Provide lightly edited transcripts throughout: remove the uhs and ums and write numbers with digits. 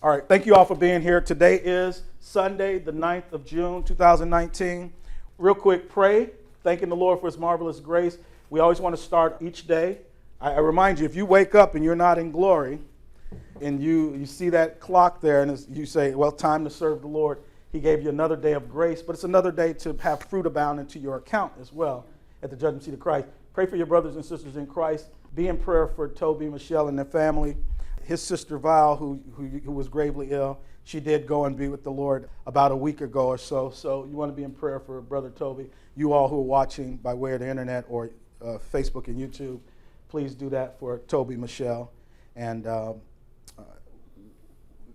All right, thank you all for being here. Today is Sunday, the 9th of June, 2019. Real quick, pray, thanking the Lord for his marvelous grace. We always want to start each day. I remind you, if you wake up and you're not in glory, and you see that clock there, and you say, well, time to serve the Lord, he gave you another day of grace, but it's another day to have fruit abound into your account as well at the judgment seat of Christ. Pray for your brothers and sisters in Christ. Be in prayer for Toby, Michelle, and their family. His sister Val, who was gravely ill, she did go and be with the Lord about a week ago or so. So you want to be in prayer for Brother Toby. You all who are watching by way of the internet or Facebook and YouTube, please do that for Toby, Michelle. And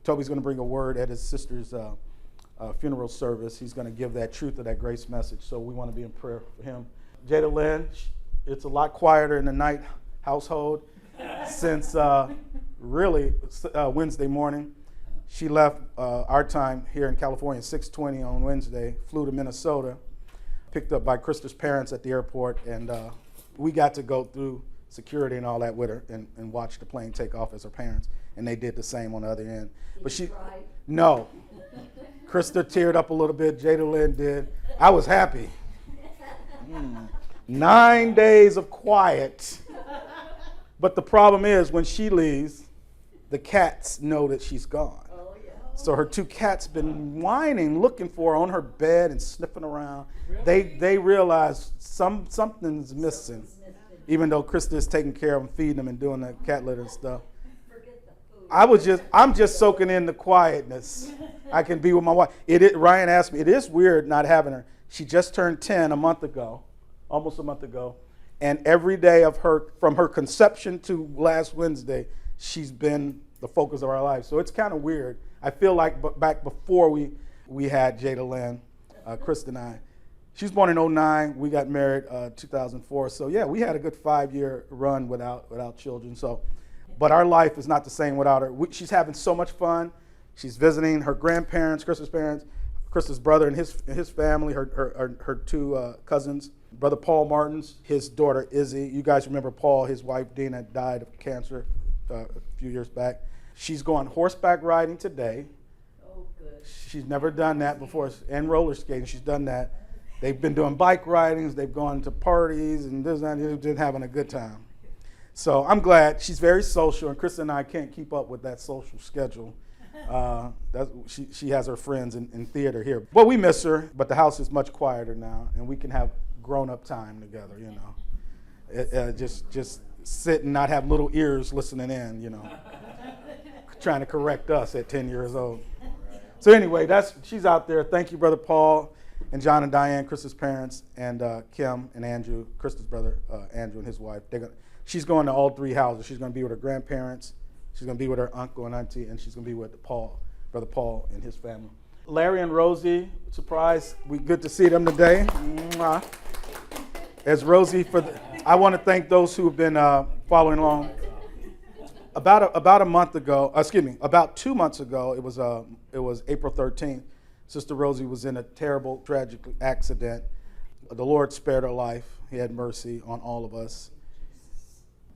Toby's going to bring a word at his sister's funeral service. He's going to give that truth of that grace message. So we want to be in prayer for him. Jada-Lynn, it's a lot quieter in the night household since really Wednesday morning. She left our time here in California at 6:20 on Wednesday, flew to Minnesota, picked up by Krista's parents at the airport, and we got to go through security and all that with her and watch the plane take off as her parents, and they did the same on the other end. But she, no. Krista teared up a little bit, Jada-Lynn did. I was happy. 9 days of quiet. But the problem is when she leaves, the cats know that she's gone. Oh, yeah. So her two cats been whining, looking for her on her bed and sniffing around. Really? They realize something's missing, even though Krista is taking care of them, feeding them, and doing the cat litter and stuff. I'm just soaking in the quietness. I can be with my wife. Ryan asked me, it is weird not having her. She just turned 10 a month ago, almost a month ago. And every day of her, from her conception to last Wednesday, she's been the focus of our lives. So it's kind of weird. I feel like back before we had Jada-Lynn, Krista and I. She was born in 2009. We got married 2004. So yeah, we had a good 5-year run without children. So, but our life is not the same without her. She's having so much fun. She's visiting her grandparents, Krista's parents, Krista's brother and his family, her two cousins. Brother Paul Martins, his daughter Izzy. You guys remember Paul, his wife Dina died of cancer a few years back. She's going horseback riding today. Oh, good. She's never done that before. And roller skating, she's done that. They've been doing bike ridings. They've gone to parties and this and that. They've been having a good time. So I'm glad. She's very social, and Krista and I can't keep up with that social schedule. She has her friends in theater here. Well, we miss her, but the house is much quieter now, and we can have grown-up time together, you know. Just sit and not have little ears listening in, you know, trying to correct us at 10 years old. So anyway, she's out there. Thank you, Brother Paul and John and Diane, Krista's parents, and Kim and Andrew, Krista's brother, Andrew and his wife. She's going to all three houses. She's going to be with her grandparents. She's going to be with her uncle and auntie, and she's going to be with Brother Paul and his family. Larry and Rosie, surprise, good to see them today. Mwah. As Rosie, I want to thank those who have been following along. About 2 months ago, it was April 13th. Sister Rosie was in a terrible, tragic accident. The Lord spared her life. He had mercy on all of us.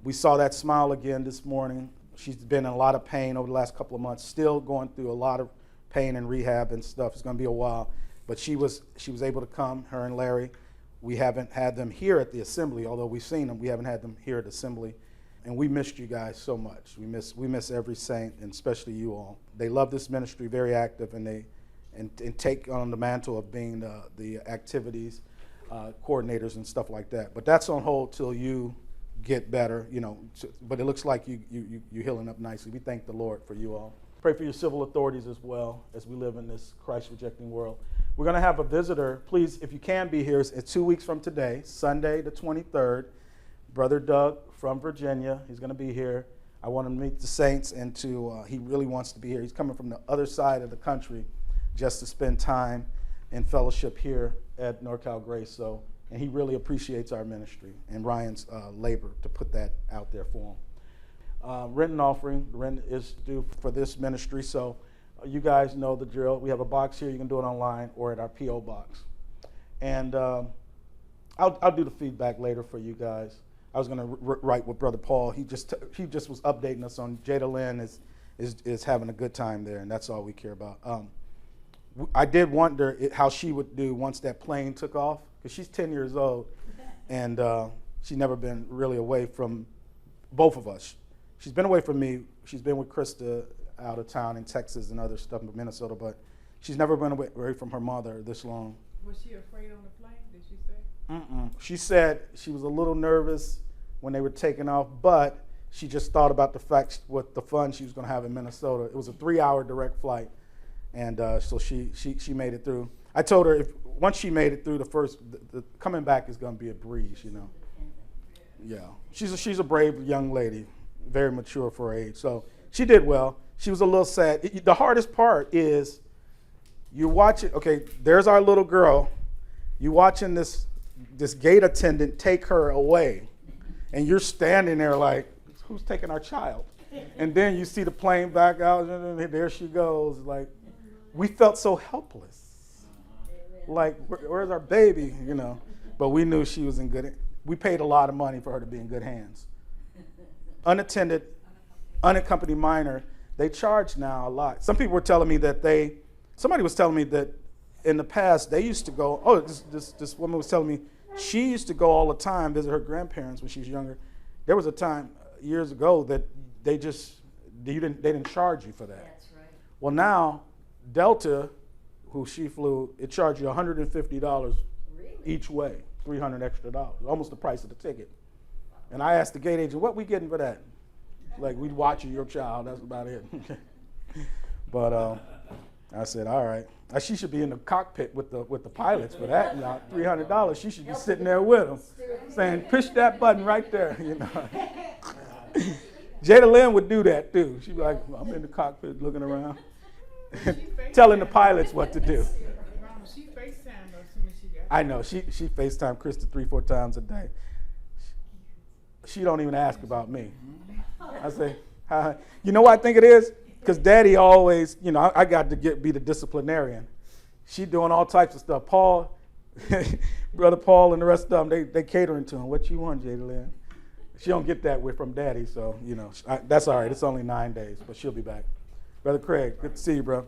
We saw that smile again this morning. She's been in a lot of pain over the last couple of months, still going through a lot of pain and rehab and stuff. It's going to be a while. But she was able to come, her and Larry. We haven't had them here at the assembly, although we've seen them. We haven't had them here at the assembly. And we missed you guys so much. We miss every saint, and especially you all. They love this ministry, very active, and take on the mantle of being the activities coordinators and stuff like that. But that's on hold till you get better, you know. But it looks like you're healing up nicely. We thank the Lord for you all. Pray for your civil authorities as well as we live in this Christ-rejecting world. We're going to have a visitor. Please, if you can be here, it's 2 weeks from today, Sunday the 23rd. Brother Doug from Virginia, he's going to be here. I want him to meet the saints, and he really wants to be here. He's coming from the other side of the country just to spend time in fellowship here at Norcalgrace. So, and he really appreciates our ministry and Ryan's labor to put that out there for him. Rent and offering. Rent is due for this ministry, so you guys know the drill. We have a box here. You can do it online or at our P.O. box. And I'll do the feedback later for you guys. I was going to write with Brother Paul. He just was updating us on Jada-Lynn is having a good time there, and that's all we care about. I did wonder how she would do once that plane took off, because she's 10 years old, and she's never been really away from both of us. She's been away from me. She's been with Krista out of town in Texas and other stuff in Minnesota, but she's never been away from her mother this long. Was she afraid on the plane, did she say? She said she was a little nervous when they were taking off, but she just thought about the fact what the fun she was going to have in Minnesota. It was a 3-hour direct flight, and so she made it through. I told her once she made it through the coming back is going to be a breeze, you know. Yeah, she's a brave young lady, very mature for her age. So she did well. She was a little sad. The hardest part is you watch it. Okay, there's our little girl. You watching this gate attendant take her away, and you're standing there like, who's taking our child? And then you see the plane back out, and there she goes. Like, we felt so helpless. Like, where's our baby? You know. But we knew she was in good. We paid a lot of money for her to be in good hands. Unattended, unaccompanied minor, they charge now a lot. Some people were telling me that somebody was telling me that in the past they used to go, this woman was telling me she used to go all the time, visit her grandparents when she was younger. There was a time years ago that they didn't charge you for that. That's right. Well, now Delta, who she flew, it charged you $150 each way, $300 extra, almost the price of the ticket. And I asked the gate agent, what we getting for that? Like, we'd watch your child, that's about it. But I said, all right. She should be in the cockpit with the pilots for that. You know, $300, she should be sitting there with them, saying, push that button right there, you know. Jada-Lynn would do that too. She'd be like, I'm in the cockpit looking around, telling the pilots what to do. She FaceTimed her as soon as she got I know, she FaceTime Krista 3-4 times a day. She don't even ask about me. I say, hi. You know what I think it is? Because Daddy always, you know, I got to be the disciplinarian. She doing all types of stuff. Paul, Brother Paul and the rest of them, they catering to him. What you want, Jada-Lynn? She don't get that from Daddy, so, you know, that's all right. It's only 9 days, but she'll be back. Brother Craig, good to see you, bro.